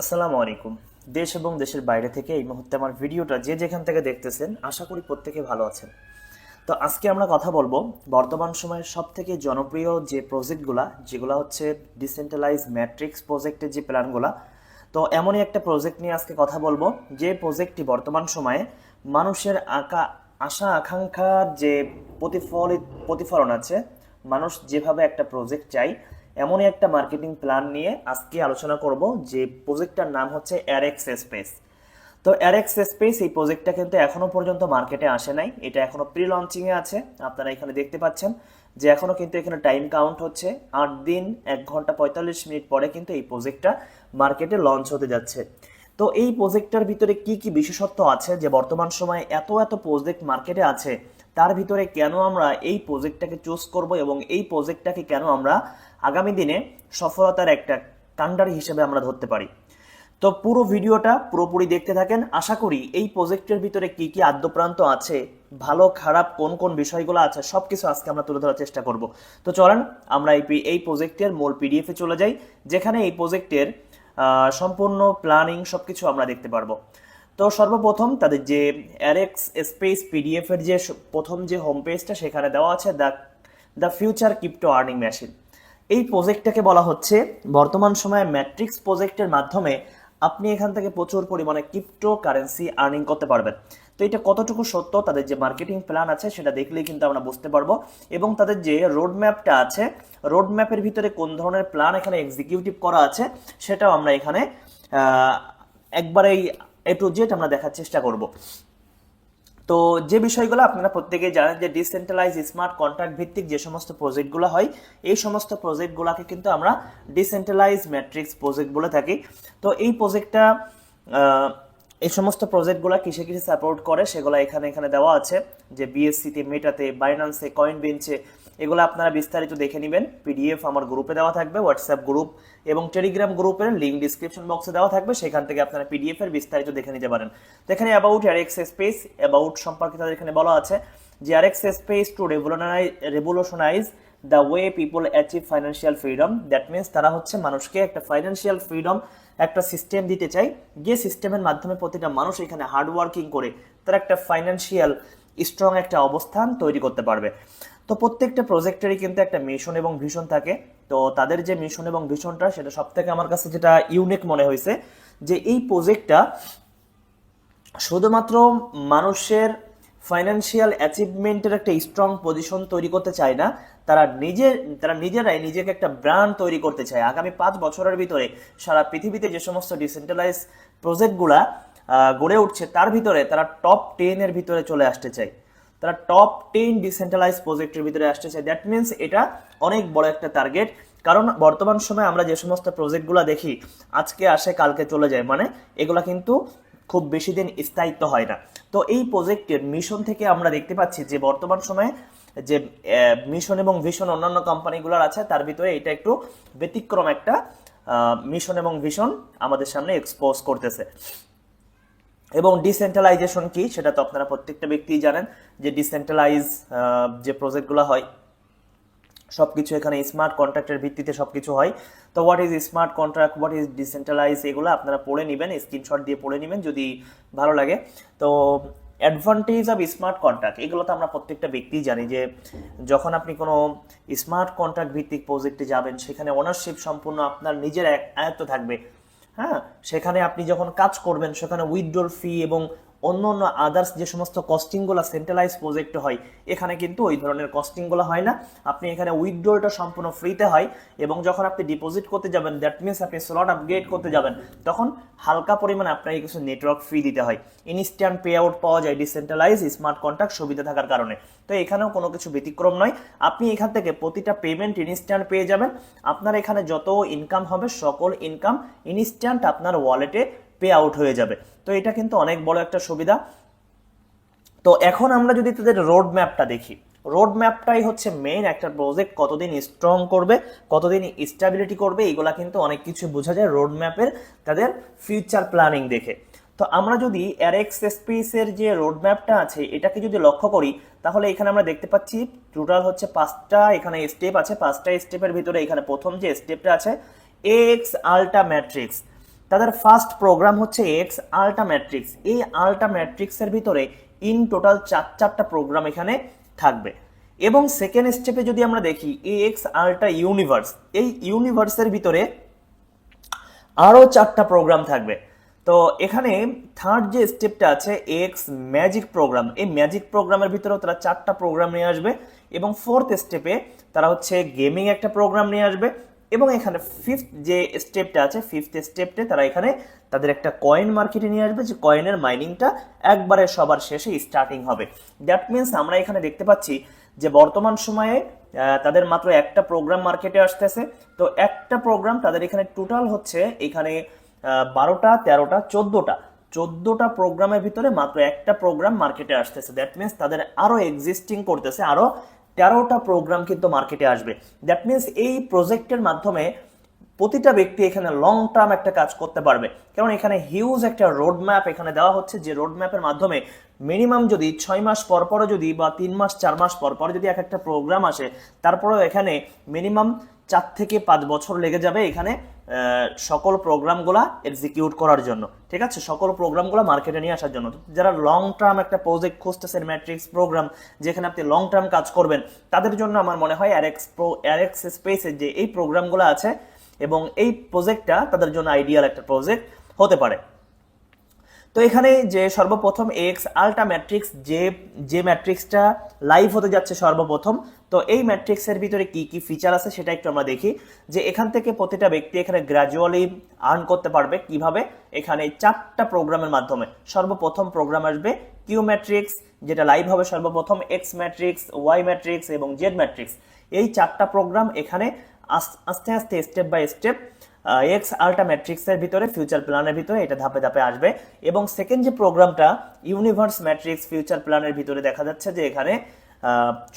আসসালামু আলাইকুম। দেশ এবং দেশের বাইরে থেকে এই মুহূর্তে আমার ভিডিওটা যে যেখান থেকে দেখতেছেন আশা করি প্রত্যেকে ভালো আছেন। তো আজকে আমরা কথা বলবো বর্তমান সময়ের সবথেকে জনপ্রিয় যে প্রজেক্টগুলা যেগুলো হচ্ছে ডিসেন্ট্রালাইজ ম্যাট্রিক্স প্রজেক্টের যে প্ল্যানগুলা। তো এমনই একটা প্রজেক্ট নিয়ে আজকে কথা বলবো যে প্রজেক্টটি বর্তমান সময়ে মানুষের আশা আকাঙ্ক্ষার যে প্রতিফলন আছে, মানুষ যেভাবে একটা প্রজেক্ট চাই এমনই একটা মার্কেটিং প্ল্যান নিয়ে আজকে আলোচনা করব, যে প্রজেক্টটার নাম হচ্ছে অ্যারেক্স স্পেস। তো অ্যারেক্স স্পেস এই প্রজেক্টটা কিন্তু এখনো পর্যন্ত মার্কেটে আসে নাই, এটা এখনো প্রি লঞ্চিংয়ে আছে। আপনারা এখানে দেখতে পাচ্ছেন যে এখনো কিন্তু এখানে টাইম কাউন্ট হচ্ছে 8 দিন 1 ঘন্টা 45 মিনিট পরে কিন্তু এই প্রজেক্টটা মার্কেটে লঞ্চ হতে যাচ্ছে। তো এই প্রজেক্টটার ভিতরে কি কি বিশেষত্ব আছে যে বর্তমান সময়ে এত এত প্রজেক্ট মার্কেটে আছে, তার ভিতরে কেন আমরা এই প্রজেক্টটাকে চুজ করব এবং এই প্রজেক্টটাকে কেন আমরা আগামী দিনে সফলতার একটা কাণ্ডারি হিসেবে আমরা ধরতে পারি। তো পুরো ভিডিওটা পুরোপুরি দেখতে থাকেন। আশা করি এই প্রজেক্টের ভিতরে কি কি আদ্যপ্রান্ত আছে, ভালো খারাপ কোন কোন বিষয়গুলো আছে, সবকিছু আজকে আমরা তুলে ধরার চেষ্টা করব। তো চলেন আমরা এই প্রজেক্টের মূল পিডিএফে চলে যাই, যেখানে এই প্রজেক্টের সম্পূর্ণ প্ল্যানিং সবকিছু আমরা দেখতে পারবো। তো সর্বপ্রথম তাদের যে অ্যারেক্স স্পেস পিডিএফ এর যে প্রথম যে হোম পেজটা, সেখানে দেওয়া আছে the future crypto earning machine. এই প্রজেক্টটাকে বলা হচ্ছে বর্তমান সময়ে ম্যাট্রিক্স প্রজেক্টের মাধ্যমে আপনি এখান থেকে প্রচুর পরিমাণে ক্রিপ্টো কারেন্সি আর্নিং করতে পারবেন। তো এটা কতটুকু সত্য, তাদের যে মার্কেটিং প্ল্যান আছে সেটা দেখলেই কিন্তু আমরা বুঝতে পারবো, এবং তাদের যে রোড ম্যাপটা আছে, রোড ম্যাপের ভিতরে কোন ধরনের প্ল্যান এখানে এক্সিকিউটিভ করা আছে সেটাও আমরা এখানে একবারেই এ টু জেড আমরা দেখার চেষ্টা করব। তো যে বিষয়গুলো আপনারা প্রত্যেকেই জানেন যে ডিসেন্ট্রালাইজ স্মার্ট কন্ট্রাক্ট ভিত্তিক যে সমস্ত প্রজেক্টগুলো হয়, এই সমস্ত প্রজেক্টগুলোকে কিন্তু আমরা ডিসেন্ট্রালাইজ ম্যাট্রিক্স প্রজেক্ট বলে থাকি। তো এই প্রজেক্টটা এই সমস্ত প্রজেক্টগুলো কিসে কিসে সাপোর্ট করে সেগুলো এখানে এখানে দেওয়া আছে, যে বিএসসিতে, মেটাতে, বাইন্যান্সে, কয়েন বেঞ্চে, এগুলো আপনারা বিস্তারিত দেখে নেবেন। পিডিএফ আমার গ্রুপে দেওয়া থাকবে, হোয়াটসঅ্যাপ গ্রুপ এবং টেলিগ্রাম গ্রুপের লিঙ্ক ডিসক্রিপশন বক্সে দেওয়া থাকবে, সেখান থেকে আপনারা পিডিএফ এর বিস্তারিত দেখে নিতে পারেন। তো এখানে অ্যাবাউট অ্যারেক্স স্পেস, অ্যাবাউট সম্পর্কে তাদের এখানে বলা আছে যে অ্যারেক্স space to revolutionise the way people achieve financial freedom. That means তারা হচ্ছে মানুষকে একটা ফাইন্যান্সিয়াল ফ্রিডম একটা সিস্টেম দিতে চাই, যে সিস্টেমের মাধ্যমে প্রতিটা মানুষ এখানে হার্ড ওয়ার্কিং করে তারা একটা ফাইন্যান্সিয়াল স্ট্রং একটা অবস্থান তৈরি করতে পারবে। তো প্রত্যেকটা প্রজেক্টেরই কিন্তু একটা মিশন এবং ভিশন থাকে। তো তাদের যে মিশন এবং ভিশনটা, সেটা সব থেকে আমার কাছে যেটা ইউনিক মনে হয়েছে, যে এই প্রজেক্টটা শুধুমাত্র মানুষের ফাইন্যান্সিয়াল অ্যাচিভমেন্টের একটা স্ট্রং পজিশন তৈরি করতে চায় না, তারা নিজেরাই নিজেকে একটা ব্র্যান্ড তৈরি করতে চায়। আগামী 5 বছরের ভিতরে সারা পৃথিবীতে যে সমস্ত ডিসেন্ট্রালাইজ প্রজেক্টগুলা গড়ে উঠছে, তার ভিতরে তারা টপ 10 এর ভিতরে চলে আসতে চায়, তারা টপ 10 ডিসেন্ট্রালাইজ প্রজেক্টের ভিতরে আসতে চায়। দ্যাট মিনস এটা অনেক বড় একটা টার্গেট, কারণ বর্তমান সময়ে আমরা যে সমস্ত প্রজেক্টগুলো দেখি আজকে আসে কালকে চলে যায়, মানে এগুলা কিন্তু খুব বেশি দিন স্থায়িত্ব হয় না। তো এই প্রজেক্টের মিশন থেকে আমরা দেখতে পাচ্ছি যে বর্তমান সময়ে যে মিশন এবং ভিশন অন্যান্য কোম্পানিগুলোর আছে, তার ভিতরে এটা একটু ব্যতিক্রম একটা মিশন এবং ভিশন আমাদের সামনে এক্সপোজ করতেছে। এবং ডিসেন্ট্রালাইজেশন কি সেটা তো আপনারা প্রত্যেকটা ব্যক্তিই জানেন, যে ডিসেন্ট্রালাইজ যে প্রজেক্টগুলো হয় সবকিছু এখানে স্মার্ট কন্ট্রাক্টের ভিত্তিতে সবকিছু হয়। তো what is smart contract, what is decentralize, এগুলো আপনারা পড়ে নেবেন, স্ক্রিনশট দিয়ে পড়ে নেবেন যদি ভালো লাগে। তো অ্যাডভান্টেজ অফ স্মার্ট কন্ট্রাক্ট, এগুলো তো আমরা প্রত্যেকটা ব্যক্তিই জানি যে যখন আপনি কোনো স্মার্ট কন্ট্রাক্ট ভিত্তিক প্রজেক্টে যাবেন, সেখানে ওনারশিপ সম্পূর্ণ আপনার নিজের আয়ত্ত থাকবে। হ্যাঁ, সেখানে আপনি যখন কাজ করবেন সেখানে উইথড্রল ফি এবং অন্য অন্য আদার্স যে সমস্ত কস্টিংগুলো সেন্ট্রালাইজ প্রজেক্টে হয়, এখানে কিন্তু ওই ধরনের কস্টিংগুলো হয় না। আপনি এখানে উইথড্রলটা সম্পূর্ণ ফ্রিতে হয়, এবং যখন আপনি ডিপোজিট করতে যাবেন, দ্যাট মিনস আপনি স্লট আপগ্রেড করতে যাবেন, তখন হালকা পরিমাণে আপনাকে কিছু নেটওয়ার্ক ফি দিতে হয়। ইনস্ট্যান্ট পে আউট পাওয়া যায় ডিসেন্ট্রালাইজ স্মার্ট কন্ট্রাক্ট সুবিধা থাকার কারণে। তো এখানেও কোনো কিছু ব্যতিক্রম নয়, আপনি এখান থেকে প্রতিটা পেমেন্ট ইনস্ট্যান্ট পেয়ে যাবেন। আপনার এখানে যত ইনকাম হবে সকল ইনকাম ইনস্ট্যান্ট আপনার ওয়ালেটে পে আউট হয়ে যাবে। তো এটা কিন্তু অনেক বড় একটা সুবিধা। তো এখন আমরা যদি তাদের রোড ম্যাপটা দেখি, রোড ম্যাপটাই হচ্ছে মেইন একটা প্রজেক্ট কতদিন স্ট্রং করবে, কতদিন স্টেবিলিটি করবে, এগুলা কিন্তু অনেক কিছু বোঝা যায় রোড ম্যাপের তাদের ফিউচার প্ল্যানিং দেখে। তো আমরা যদি অ্যারেক্স স্পেসের যে রোড ম্যাপটা আছে এটাকে যদি লক্ষ্য করি, তাহলে এখানে আমরা দেখতে পাচ্ছি টোটাল হচ্ছে 5টা এখানে স্টেপ আছে। 5টা স্টেপের ভিতরে এখানে প্রথম যে স্টেপটা আছে এক্স আল্টা ম্যাট্রিক্স। তাদের ফার্স্ট প্রোগ্রাম হচ্ছে এক্স আল্টা ম্যাট্রিক্স। এই আল্টা ম্যাট্রিক্সের ভিতরে ইন টোটাল চারটা প্রোগ্রাম এখানে থাকবে। এবং সেকেন্ড স্টেপে যদি আমরা দেখি এক্স আল্টা ইউনিভার্স, এই ইউনিভার্সের ভিতরে আরও 4টা প্রোগ্রাম থাকবে। তো এখানে থার্ড যে স্টেপটা আছে এক্স ম্যাজিক প্রোগ্রাম, এই ম্যাজিক প্রোগ্রামের ভিতরেও তারা 4টা প্রোগ্রাম নিয়ে আসবে। এবং ফোর্থ স্টেপে তারা হচ্ছে গেমিং একটা প্রোগ্রাম নিয়ে আসবে। এবং এখানে ফিফথ যে স্টেপটা আছে, ফিফথ স্টেপে তারা এখানে তাদের একটা কয়েন মার্কেটে নিয়ে আসবে, যে কয়েনের মাইনিংটা একবারে সবার শেষে স্টার্টিং হবে। দ্যাট মিনস আমরা এখানে দেখতে পাচ্ছি যে বর্তমান সময়ে তাদের মাত্র একটা প্রোগ্রাম মার্কেটে আসতেছে। তো একটা প্রোগ্রাম তাদের এখানে টোটাল হচ্ছে এখানে 12টা 13টা 14টা প্রোগ্রামের ভিতরে মাত্র একটা প্রোগ্রাম মার্কেটে আসতেছে। দ্যাট মিনস তাদের আরো এক্সিস্টিং করতেছে আরো 13টা প্রোগ্রাম কিন্তু মার্কেটে আসবে। দ্যাট মিনস এই প্রজেক্টের মাধ্যমে প্রতিটা ব্যক্তি এখানে লং টার্ম একটা কাজ করতে পারবে, কারণ এখানে হিউজ একটা রোড ম্যাপ এখানে দেওয়া হচ্ছে, যে রোড ম্যাপের মাধ্যমে মিনিমাম যদি 6 মাস পর পরে যদি বা 3 মাস 4 মাস পর পরে যদি একটা প্রোগ্রাম আসে, তারপরেও এখানে মিনিমাম 4 থেকে 5 বছর লেগে যাবে এখানে সকল প্রোগ্রামগুলা এক্সিকিউট করার জন্য। ঠিক আছে, সকল প্রোগ্রামগুলো মার্কেটে নিয়ে আসার জন্য। যারা লং টার্ম একটা প্রজেক্ট খুঁজতেছেন, ম্যাট্রিক্স প্রোগ্রাম যেখানে আপনি লং টার্ম কাজ করবেন, তাদের জন্য আমার মনে হয় অ্যারেক্স স্পেসের যে এই প্রোগ্রামগুলো আছে এবং এই প্রজেক্টটা তাদের জন্য আইডিয়াল একটা প্রজেক্ট হতে পারে। তো এখানে যে সর্বপ্রথম এক্স আল্টা ম্যাট্রিক্স যে ম্যাট্রিক্সটা লাইভ হতে যাচ্ছে সর্বপ্রথম, তো এই ম্যাট্রিক্সের ভিতরে কি কি ফিচার আছে সেটা একটু আমরা দেখি। যে এখান থেকে প্রতিটা ব্যক্তি এখানে গ্র্যাজুয়ালি আর্ন করতে পারবে কিভাবে, এখানে 4টা প্রোগ্রামের মাধ্যমে। সর্বপ্রথম প্রোগ্রাম আসবে কিউ ম্যাট্রিক্স, যেটা লাইভ হবে সর্বপ্রথম, এক্স ম্যাট্রিক্স, ওয়াই ম্যাট্রিক্স এবং জেড ম্যাট্রিক্স। এই 4টা প্রোগ্রাম এখানে আস্তে আস্তে স্টেপ বাই স্টেপ এক্স আল্টা ম্যাট্রিক্সের ভিতরে ফিউচার প্ল্যানের ভিতরে এটা ধাপে ধাপে আসবে। এবং সেকেন্ড যে প্রোগ্রামটা ইউনিভার্স ম্যাট্রিক্স ফিউচার প্ল্যানের ভিতরে দেখা যাচ্ছে যে এখানে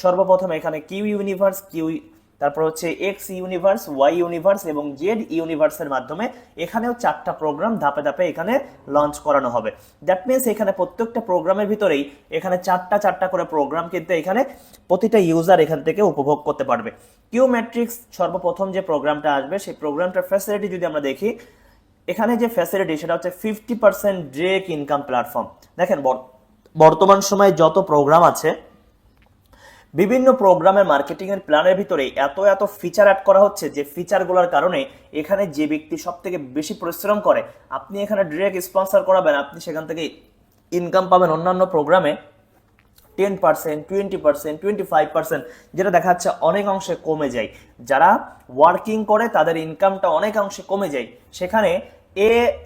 সর্বপ্রথম এখানে কিউ ইউনিভার্স, তারপর হচ্ছে এক্স ইউনিভার্স, ওয়াই ইউনিভার্স এবং জেড ইউনিভার্সের মাধ্যমে এখানেও 4টা প্রোগ্রাম ধাপে ধাপে এখানে লঞ্চ করানো হবে। দ্যাট মিনস এখানে প্রত্যেকটা প্রোগ্রামের ভিতরেই এখানে 4টা করে প্রোগ্রাম কিন্তু এখানে প্রতিটা ইউজার এখান থেকে উপভোগ করতে পারবে। কিউ ম্যাট্রিক্স সর্বপ্রথম যে প্রোগ্রামটা আসবে, সেই প্রোগ্রামটার ফ্যাসিলিটি যদি আমরা দেখি, এখানে যে ফ্যাসিলিটি সেটা হচ্ছে 50% ডিরেক্ট ইনকাম প্ল্যাটফর্ম। দেখেন বর্তমান সময়ে যত প্রোগ্রাম আছে, বিভিন্ন প্রোগ্রামের মার্কেটিং এর প্ল্যানের ভিতরে এত ফিচার অ্যাড করা হচ্ছে, যে ফিচারগুলোর কারণে এখানে যে ব্যক্তি সব থেকে বেশি পরিশ্রম করে, আপনি এখানে ডিরেক্ট স্পন্সর করাবেন, আপনি সেখান থেকে ইনকাম পাবেন অন্যান্য প্রোগ্রামে 10%, 20%, 25%, যেটা দেখা যাচ্ছে অনেক অংশে কমে যায়। যারা ওয়ার্কিং করে তাদের ইনকামটা অনেক অংশে কমে যায়। সেখানে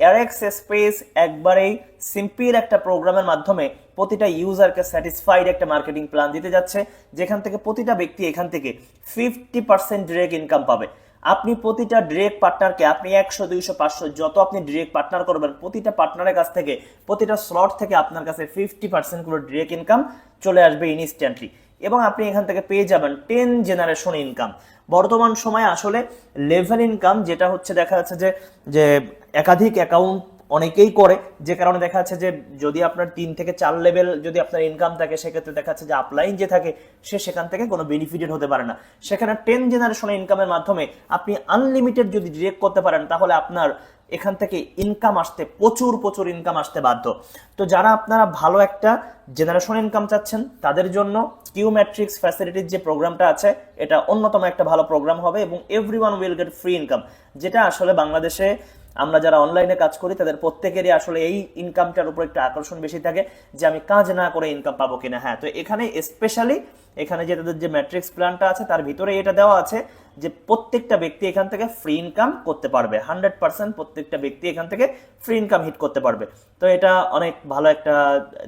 অ্যারেক্স স্পেস একবারেই সিম্পল একটা প্রোগ্রামের মাধ্যমে প্রতিটা ইউজারকে স্যাটিসফাইড একটা মার্কেটিং প্ল্যান দিতে যাচ্ছে, যেখান থেকে প্রতিটা ব্যক্তি এখান থেকে 50% ডিরেক্ট ইনকাম পাবে। আপনি প্রতিটা ডিরেক্ট পার্টনারকে আপনি 100, 200, 500 যত আপনি ডিরেক্ট পার্টনার করবেন, প্রতিটা পার্টনারের কাছ থেকে প্রতিটা স্লট থেকে আপনার কাছে 50% করে ডিরেক্ট ইনকাম চলে আসবে ইনস্ট্যান্টলি। এবং আপনি এখান থেকে পেয়ে যাবেন 10 জেনারেশন ইনকাম। বর্তমান সময়ে আসলে লেভেল ইনকাম যেটা হচ্ছে দেখা যাচ্ছে যে একাধিক অ্যাকাউন্ট অনেকেই করে, যে কারণে দেখা যাচ্ছে যে যদি আপনার 3 থেকে 4 লেভেল যদি আপনার ইনকাম থাকে, সেক্ষেত্রে দেখা যাচ্ছে যে আপলাইন যে থাকে সে সেখান থেকে কোনো বেনিফিটেড হতে পারে না। সেখানে 10 জেনারেশন ইনকামের মাধ্যমে আপনি আনলিমিটেড যদি ডিরেক্ট করতে পারেন, তাহলে আপনার এখান থেকে ইনকাম আসতে প্রচুর ইনকাম আসতে বাধ্য। তো যারা আপনারা ভালো একটা জেনারেশন ইনকাম চাচ্ছেন, তাদের জন্য কিউ ম্যাট্রিক্স ফ্যাসিলিটির যে প্রোগ্রামটা আছে, এটা অন্যতম একটা ভালো প্রোগ্রাম হবে এবং everyone will get free income, যেটা আসলে বাংলাদেশে আমরা যারা অনলাইনে কাজ করি তাদের প্রত্যেকেরই আসলে এই ইনকামটার উপর একটা আকর্ষণ বেশি থাকে, যে আমি কাজ না করে ইনকাম পাবো কিনা। হ্যাঁ, তো এখানে স্পেশালি এখানে যে তাদের যে ম্যাট্রিক্স প্ল্যানটা আছে তার ভিতরে এটা দেওয়া আছে যে প্রত্যেকটা ব্যক্তি এখান থেকে ফ্রি ইনকাম করতে পারবে, 100% প্রত্যেকটা ব্যক্তি এখান থেকে ফ্রি ইনকাম হিট করতে পারবে। তো এটা অনেক ভালো একটা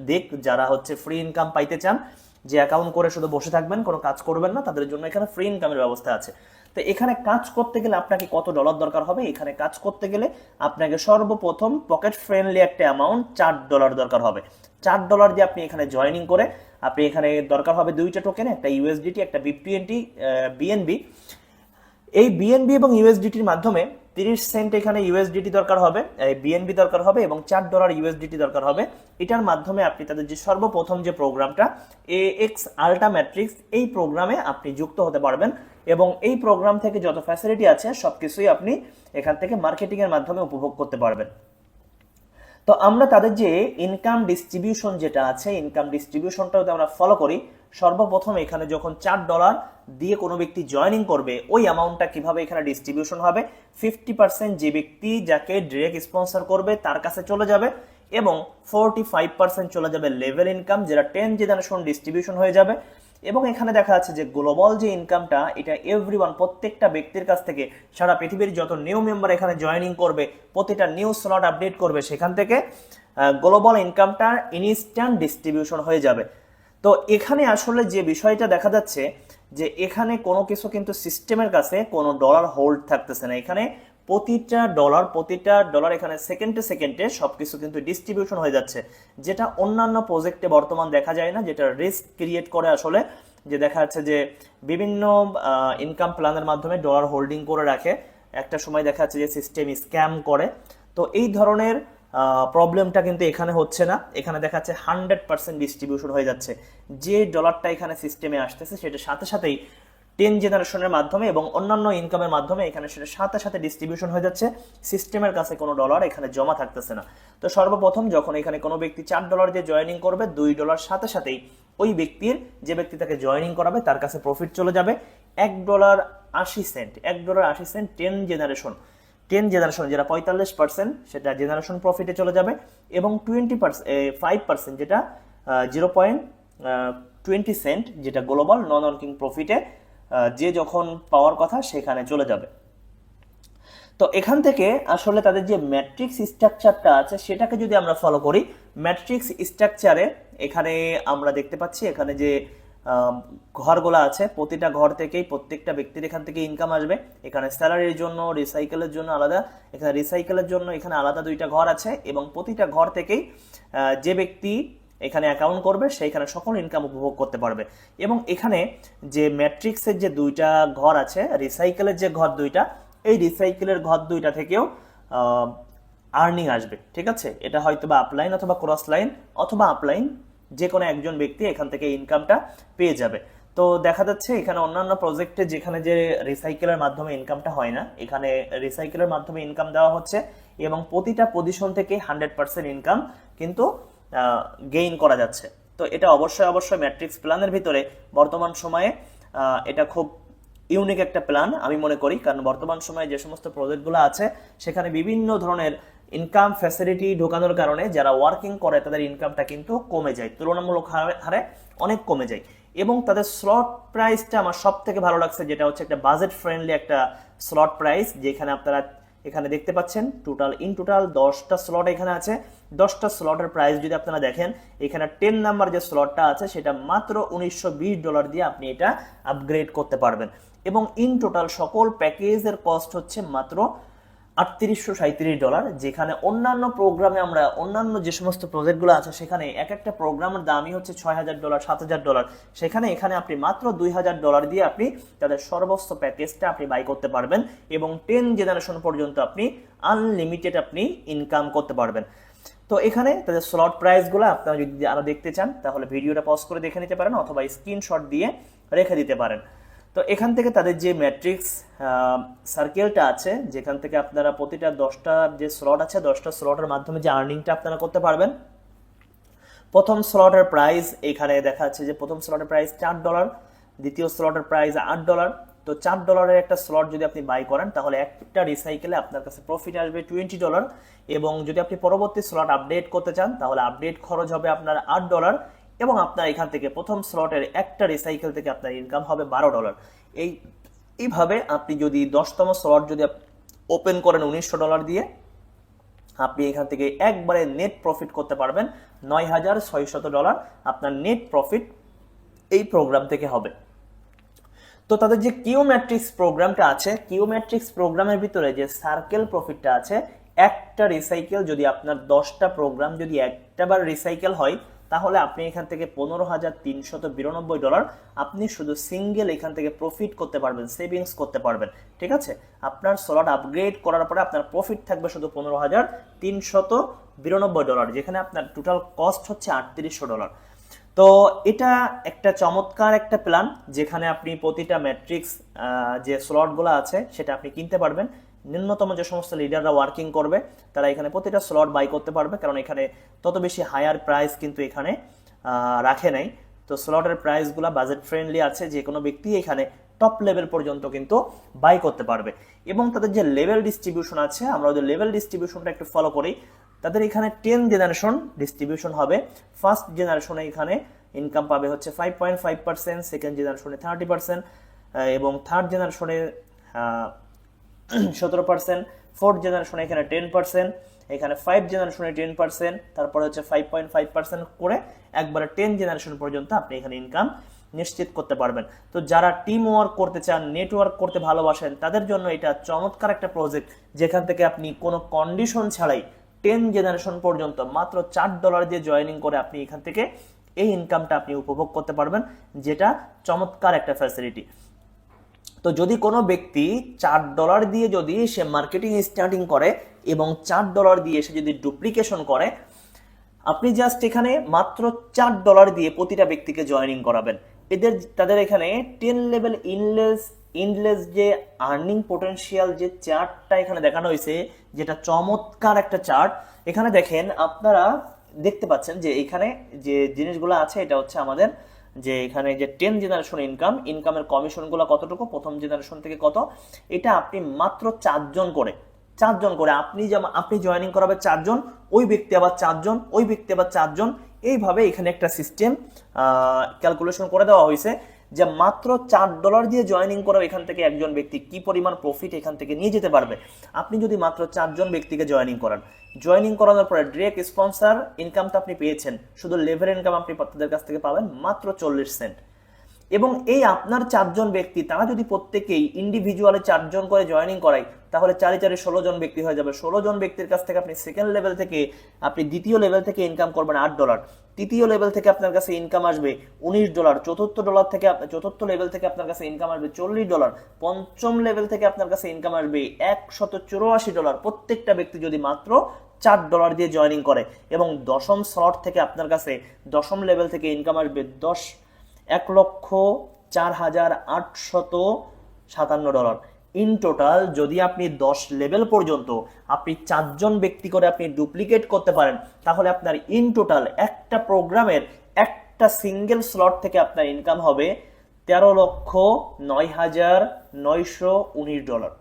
দিক, যারা হচ্ছে ফ্রি ইনকাম পাইতে চান, যে অ্যাকাউন্ট করে শুধু বসে থাকবেন, কোনো কাজ করবেন না, তাদের জন্য এখানে ফ্রি ইনকামের ব্যবস্থা আছে। তো এখানে কাজ করতে গেলে আপনাকে কত ডলার দরকার হবে? এখানে কাজ করতে গেলে আপনাকে সর্বপ্রথম পকেট ফ্রেন্ডলি একটা অ্যামাউন্ট $4 দরকার হবে। $4 দিয়ে আপনি এখানে জয়েনিং করে আপনি এখানে দরকার হবে 2টা টোকেন, একটা ইউএসডিটি, একটা বিএনবি। এই বিএনবি এবং ইউএসডিটির মাধ্যমে 30 সেন্ট এখানে ইউএসডিটি দরকার হবে, বিএনবি দরকার হবে এবং $4 ইউএসডিটি দরকার হবে। এটার মাধ্যমে আপনি তাদের যে সর্বপ্রথম যে প্রোগ্রামটা এক্স আল্টা ম্যাট্রিক্স, এই প্রোগ্রামে আপনি যুক্ত হতে পারবেন এবং এই প্রোগ্রাম থেকে যত ফ্যাসিলিটি আছে সবকিছুই আপনি এখান থেকে মার্কেটিং এর মাধ্যমে উপভোগ করতে পারবেন। তো আমরা তাদের যে ইনকাম ডিস্ট্রিবিউশন যেটা আছে, ইনকাম ডিস্ট্রিবিউশনটা যদি আমরা ফলো করি, সর্বপ্রথম এখানে যখন $4 দিয়ে কোনো ব্যক্তি জয়েনিং করবে, ওই অ্যামাউন্টটা কিভাবে এখানে ডিস্ট্রিবিউশন হবে, 50% যে ব্যক্তি যাকে ডিরেক্ট স্পন্সর করবে তার কাছে চলে যাবে এবং 45% চলে যাবে লেভেল ইনকাম, যেটা 10 জেনারেশন ডিস্ট্রিবিউশন হয়ে যাবে। এবং এখানে দেখা যাচ্ছে যে গ্লোবাল যে ইনকামটা, এটা এভরিওয়ান, প্রত্যেকটা ব্যক্তির কাছ থেকে সারা পৃথিবীর যত নিউ মেম্বার এখানে জয়েনিং করবে, প্রতিটা নিউ স্লট আপডেট করবে, সেখান থেকে গ্লোবাল ইনকামটা ইনস্ট্যান্ট ডিস্ট্রিবিউশন হয়ে যাবে। তো এখানে আসলে যে বিষয়টা দেখা যাচ্ছে যে এখানে কোনো কিছু কিন্তু সিস্টেমের কাছে কোনো ডলার হোল্ড থাকতেছে না। এখানে প্রতিটা ডলার এখানে সেকেন্ডে সেকেন্ডে সবকিছু কিন্তু ডিস্ট্রিবিউশন হয়ে যাচ্ছে, যেটা অন্যান্য প্রজেক্টে বর্তমান দেখা যায় না, যেটা রিস্ক ক্রিয়েট করে আসলে। যে দেখা যাচ্ছে যে বিভিন্ন ইনকাম প্ল্যানের মাধ্যমে ডলার হোল্ডিং করে রাখে, একটা সময় দেখা যাচ্ছে যে সিস্টেম স্ক্যাম করে। তো এই ধরনের প্রবলেমটা কিন্তু এখানে হচ্ছে না। এখানে দেখা যাচ্ছে 100% ডিস্ট্রিবিউশন হয়ে যাচ্ছে। যে ডলারটা এখানে সিস্টেমে আসতেছে সেটা সাথে সাথেই 10 জেনারেশনের মাধ্যমে এবং অন্যান্য ইনকামের মাধ্যমে এখানে সেটা সাথে সাথে ডিস্ট্রিবিউশন হয়ে যাচ্ছে। সিস্টেমের কাছে কোনো ডলার এখানে জমা থাকতেছে না। তো সর্বপ্রথম যখন এখানে কোনো ব্যক্তি $4 দিয়ে জয়েনিং করবে, $2 সাথে সাথেই ওই ব্যক্তির, যে ব্যক্তি তাকে জয়েনিং করাবে, তার কাছে প্রফিট চলে যাবে $1.80। $1.80 10 জেনারেশন যেটা 45%, সেটা জেনারেশন প্রফিটে চলে যাবে এবং 5% যেটা 0.20 সেন্ট, যেটা গ্লোবাল নন ওয়ার্কিং প্রফিটে যে যখন পাওয়ার কথা সেখানে চলে যাবে। তো এখান থেকে আসলে তাদের যে ম্যাট্রিক্স স্ট্রাকচারটা আছে সেটাকে যদি আমরা ফলো করি, ম্যাট্রিক্স স্ট্রাকচারে এখানে আমরা দেখতে পাচ্ছি এখানে যে ঘরগুলো আছে, প্রতিটা ঘর থেকেই প্রত্যেকটা ব্যক্তির এখান থেকে ইনকাম আসবে। এখানে স্যালারির জন্য, রিসাইকেলের জন্য আলাদা, এখানে রিসাইকেলের জন্য এখানে আলাদা 2টা ঘর আছে এবং প্রতিটা ঘর থেকেই যে ব্যক্তি এখানে অ্যাকাউন্ট করবে সেইখানে সকল ইনকাম উপভোগ করতে পারবে। এবং এখানে যে ম্যাট্রিক্সের যে 2টা ঘর আছে, রিসাইকেলের যে ঘর 2টা, এই রিসাইকেলের ঘর 2টা থেকেও আর্নিং আসবে। ঠিক আছে, এটা হয়তো বা আপলাইন অথবা ক্রস লাইন অথবা আপলাইন, যে কোনো একজন ব্যক্তি এখান থেকে ইনকামটা পেয়ে যাবে। তো দেখা যাচ্ছে এখানে অন্যান্য প্রজেক্টে যেখানে যে রিসাইকেলের মাধ্যমে ইনকামটা হয় না, এখানে রিসাইকেলের মাধ্যমে ইনকাম দেওয়া হচ্ছে এবং প্রতিটা পজিশন থেকে 100% ইনকাম কিন্তু গেইন করা যাচ্ছে। তো এটা অবশ্যই ম্যাট্রিক্স প্ল্যানের ভিতরে বর্তমান সময়ে এটা খুব ইউনিক একটা প্ল্যান আমি মনে করি, কারণ বর্তমান সময়ে যে সমস্ত প্রজেক্টগুলো আছে সেখানে বিভিন্ন ধরনের ইনকাম ফ্যাসিলিটি ঢোকানোর কারণে যারা ওয়ার্কিং করে তাদের ইনকামটা কিন্তু কমে যায়, তুলনামূলক হারে অনেক কমে যায়। এবং তাদের স্লট প্রাইসটা আমার সব থেকে ভালো লাগছে, যেটা হচ্ছে একটা বাজেট ফ্রেন্ডলি একটা স্লট প্রাইস, যেখানে আপনারা এখানে দেখতে পাচ্ছেন টোটাল 10টা স্লট এখানে আছে। 10টা স্লটের প্রাইস যদি আপনারা দেখেন, এখানে 10 নাম্বার যে স্লটটা আছে সেটা মাত্র $1920 দিয়ে আপনি এটা আপগ্রেড করতে পারবেন। এবং ইন টোটাল সকল প্যাকেজের কস্ট হচ্ছে মাত্র $3837, যেখানে অন্যান্য প্রোগ্রামে আমরা অন্যান্য যে সমস্ত প্রজেক্টগুলো আছে সেখানে এক একটা প্রোগ্রামের দামই হচ্ছে $6000 $7000, সেখানে এখানে আপনি মাত্র $2000 দিয়ে আপনি তাদের সর্বোচ্চ প্যাকেজটা আপনি বাই করতে পারবেন এবং 10 জেনারেশন পর্যন্ত আপনি আনলিমিটেড আপনি ইনকাম করতে পারবেন। তো এখানে তাদের স্লট প্রাইসগুলো আপনারা যদি আরো দেখতে চান তাহলে ভিডিওটা পজ করে দেখে নিতে পারেন অথবা স্ক্রিনশট দিয়ে রেখে দিতে পারেন। তো এখান থেকে তাদের যে ম্যাট্রিক্স সার্কেলটা আছে, যেখান থেকে আপনারা প্রতিটা 10টা যে স্লট আছে 10টা স্লটের মাধ্যমে যে আর্নিংটা আপনারা করতে পারবেন। প্রথম স্লটের প্রাইস এখানে দেখা যাচ্ছে যে প্রথম স্লটের প্রাইস $4, দ্বিতীয় স্লটের প্রাইস $8। তো $4 একটা স্লট যদি আপনি বাই করেন তাহলে একটা রিসাইকেলে আপনার কাছে প্রফিট আসবে $20 এবং যদি আপনি পরবর্তী স্লট আপডেট করতে চান তাহলে আপডেট খরচ হবে আপনার $8 এবং আপনার এখান থেকে প্রথম স্লটের একটা রিসাইকেল থেকে আপনার ইনকাম হবে $12। এইভাবে আপনি যদি 10তম স্লট যদি ওপেন করেন $1900 দিয়ে, আপনি এখান থেকে একবারে নেট প্রফিট করতে পারবেন $9600। আপনার নেট প্রফিট এই প্রোগ্রাম থেকে হবে। তো তাদের যে কিউ ম্যাট্রিক্স প্রোগ্রামটা আছে, কিউ ম্যাট্রিক্স প্রোগ্রামের ভিতরে যে সার্কেল প্রফিটটা আছে, একটা রিসাইকেল যদি আপনার 10টা প্রোগ্রাম যদি একটাবার রিসাইকেল হয় তাহলে আপনি এখান থেকে $15392 আপনি শুধু সিঙ্গেল এখান থেকে প্রফিট করতে পারবেন, সেভিংস করতে পারবেন। ঠিক আছে, আপনার স্লট আপগ্রেড করার পরে আপনার প্রফিট থাকবে শুধু $15392, যেখানে আপনার টোটাল কস্ট হচ্ছে $3800। তো এটা একটা চমৎকার একটা প্ল্যান, যেখানে আপনি প্রতিটা ম্যাট্রিক্স যে স্লটগুলো আছে সেটা আপনি কিনতে পারবেন। ন্যূনতম যে সমস্ত লিডাররা ওয়ার্কিং করবে তারা এখানে প্রতিটা স্লট বাই করতে পারবে, কারণ এখানে তত বেশি হায়ার প্রাইস কিন্তু এখানে রাখে নাই। তো স্লটের প্রাইসগুলো বাজেট ফ্রেন্ডলি আছে, যে কোনো ব্যক্তি এখানে টপ লেভেল পর্যন্ত কিন্তু বাই করতে পারবে। এবং তাদের যে লেভেল ডিস্ট্রিবিউশন আছে, আমরা ওদের লেভেল ডিস্ট্রিবিউশনটা একটু ফলো করি। তাদের এখানে 10 জেনারেশন ডিস্ট্রিবিউশন হবে। ফার্স্ট জেনারেশনে এখানে ইনকাম পাবে হচ্ছে 5.5%, সেকেন্ড জেনারেশনে 30%, এবং থার্ড জেনারেশনে 17%, ফোর্থ জেনারেশনে এখানে 10%, এখানে 5 জেনারেশনে 10%, তারপরে হচ্ছে 5.5% করে একবারে 10 জেনারেশন পর্যন্ত আপনি এখানে ইনকাম নিশ্চিত করতে পারবেন। তো যারা টিম ওয়ার্ক করতে চান, নেটওয়ার্ক করতে ভালোবাসেন, তাদের জন্য এটা চমৎকার একটা প্রজেক্ট, যেখান থেকে আপনি কোনো কন্ডিশন ছাড়াই 10 জেনারেশন পর্যন্ত মাত্র $4 দিয়ে জয়েনিং করে আপনি এখান থেকে এই ইনকামটা আপনি উপভোগ করতে পারবেন, যেটা চমৎকার একটা ফ্যাসিলিটি। তো যদি কোনো ব্যক্তি $4 দিয়ে যদি সে মার্কেটিং স্টার্টিং করে এবং $4 দিয়ে সে যদি ডুপ্লিকেশন করে, আপনি জাস্ট এখানে মাত্র $4 দিয়ে প্রতিটা ব্যক্তিকে জয়েনিং করাবেন। তাদের এখানে 10 লেভেল ইনলেস যে আর্নিং পোটেনশিয়াল যে চার্টটা এখানে দেখানো হয়েছে, যেটা চমৎকার একটা চার্ট। এখানে দেখেন, আপনারা দেখতে পাচ্ছেন যে এখানে যে জিনিসগুলো আছে, এটা হচ্ছে আমাদের যে এখানে যে 10 জেনারেশন ইনকামের কমিশনগুলো কতটুকু, প্রথম জেনারেশন থেকে কত, এটা আপনি মাত্র 4 জন করে আপনি জয়েনিং করাবে 4 জন, ওই ব্যক্তি আবার 4 জন, ওই ব্যক্তি আবার 4 জন, এইভাবে এখানে একটা সিস্টেম ক্যালকুলেশন করে দেওয়া হয়েছে যে মাত্র $4 দিয়ে জয়েনিং করে এখান থেকে একজন ব্যক্তি কি পরিমাণ প্রফিট এখান থেকে নিয়ে যেতে পারবে। আপনি যদি মাত্র 4 জন ব্যক্তিকে জয়েনিং করানোর পরে ডিরেক্ট স্পন্সর ইনকামটা আপনি পেয়েছেন, শুধু লেভেল ইনকাম আপনি তাদের কাছ থেকে পাবেন মাত্র 40 সেন্ট। এবং এই আপনার 4 জন ব্যক্তি, তারা যদি প্রত্যেকেই ইন্ডিভিজুয়ালি 4 জন করে জয়েনিং করায়, তাহলে 4 16 জন ব্যক্তি হয়ে যাবে। 16 জন ব্যক্তির কাছ থেকে আপনি সেকেন্ড লেভেল থেকে, আপনি দ্বিতীয় লেভেল থেকে ইনকাম করবেন $8, তৃতীয় লেভেল থেকে আপনার কাছে ইনকাম আসবে $19, চতুর্থ লেভেল থেকে আপনার কাছে ইনকাম আসবে $40, পঞ্চম লেভেল থেকে আপনার কাছে ইনকাম আসবে $184। প্রত্যেকটা ব্যক্তি যদি মাত্র $4 দিয়ে জয়েনিং করে, এবং দশম স্লট থেকে আপনার কাছে দশম লেভেল থেকে ইনকাম আসবে $1,04,857। ইন টোটাল যদি আপনি 10 লেভেল পর্যন্ত আপনি 4 জন ব্যক্তি করে আপনি ডুপ্লিকেট করতে পারেন, তাহলে আপনার ইন টোটাল একটা প্রোগ্রামের একটা সিঙ্গেল স্লট থেকে আপনার ইনকাম হবে $13,09,919।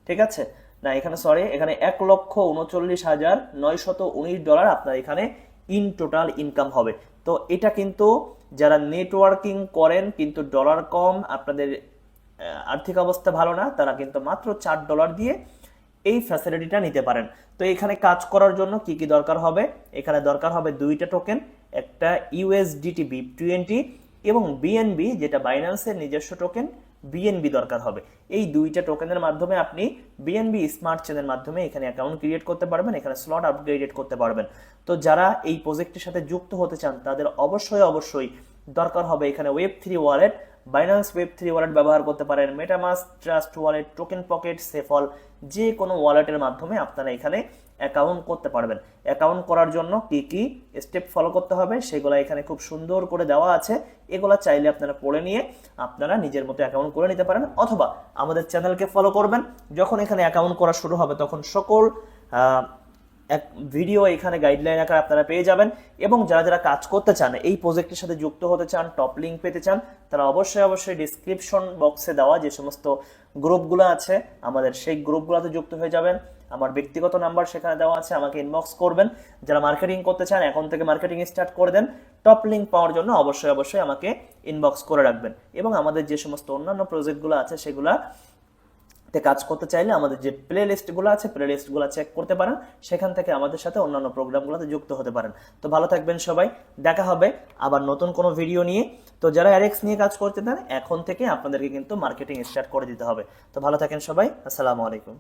ঠিক আছে না, এখানে এখানে $1,39,919 আপনার এখানে ইন টোটাল ইনকাম হবে। তো এটা কিন্তু যারা নেটওয়ার্কিং করেন কিন্তু ডলার কম, আপনাদের আর্থিক অবস্থা ভালো না, তারা কিন্তু মাত্র $4 দিয়ে এই ফ্যাসিলিটিটা নিতে পারেন। তো এখানে কাজ করার জন্য কি কি দরকার হবে, এখানে দরকার হবে 2টা টোকেন, একটা USDT BIP20 এবং BNB যেটা বাইন্যান্সের নিজস্ব টোকেন BNB দরকার হবে। এই 2টা টোকেনের মাধ্যমে আপনি BNB স্মার্ট চেনের মাধ্যমে এখানে অ্যাকাউন্ট ক্রিয়েট করতে পারবেন, এখানে স্লট আপগ্রেডেড করতে পারবেন। তো যারা এই প্রজেক্টের সাথে যুক্ত হতে চান, তাদের অবশ্যই দরকার হবে এখানে Web3 wallet, Binance Web3 wallet ব্যবহার করতে পারেন, MetaMask, Trust Wallet, Token Pocket, SafePal, যে কোনো ওয়ালেটের মাধ্যমে আপনারা এখানে অ্যাকাউন্ট করতে পারবেন। অ্যাকাউন্ট করার জন্য কি কি স্টেপ ফলো করতে হবে সেগুলো এখানে খুব সুন্দর করে দেওয়া আছে, এগুলা চাইলে আপনারা পড়ে নিয়ে আপনারা নিজের মতো অ্যাকাউন্ট করে নিতে পারেন, অথবা আমাদের চ্যানেলকে ফলো করবেন। যখন এখানে অ্যাকাউন্ট করা শুরু হবে তখন সকল এক ভিডিও এখানে গাইডলাইন আকারে আপনারা পেয়ে যাবেন। এবং যারা কাজ করতে চান, এই প্রজেক্টের সাথে যুক্ত হতে চান, টপ লিঙ্ক পেতে চান, তারা অবশ্যই ডিসক্রিপশন বক্সে দেওয়া যে সমস্ত গ্রুপগুলো আছে আমাদের, সেই গ্রুপগুলোতে যুক্ত হয়ে যাবেন। আমার ব্যক্তিগত নাম্বার সেখানে দেওয়া আছে, আমাকে ইনবক্স করবেন। যারা মার্কেটিং করতে চান, এখন থেকে মার্কেটিং স্টার্ট করে দেন। টপ লিঙ্ক পাওয়ার জন্য অবশ্যই আমাকে ইনবক্স করে রাখবেন। এবং আমাদের যে সমস্ত অন্যান্য প্রজেক্টগুলো আছে সেগুলা কাজ করতে চাইলে আমাদের যে প্লে লিস্টগুলো আছে, প্লে লিস্টগুলো চেক করতে পারেন, সেখান থেকে আমাদের সাথে অন্যান্য প্রোগ্রামগুলোতে যুক্ত হতে পারেন। তো ভালো থাকবেন সবাই, দেখা হবে আবার নতুন কোনো ভিডিও নিয়ে। তো যারা অ্যারেক্স নিয়ে কাজ করতে চান, এখন থেকে আপনাদেরকে কিন্তু মার্কেটিং স্টার্ট করে দিতে হবে। তো ভালো থাকেন সবাই, আসসালামু আলাইকুম।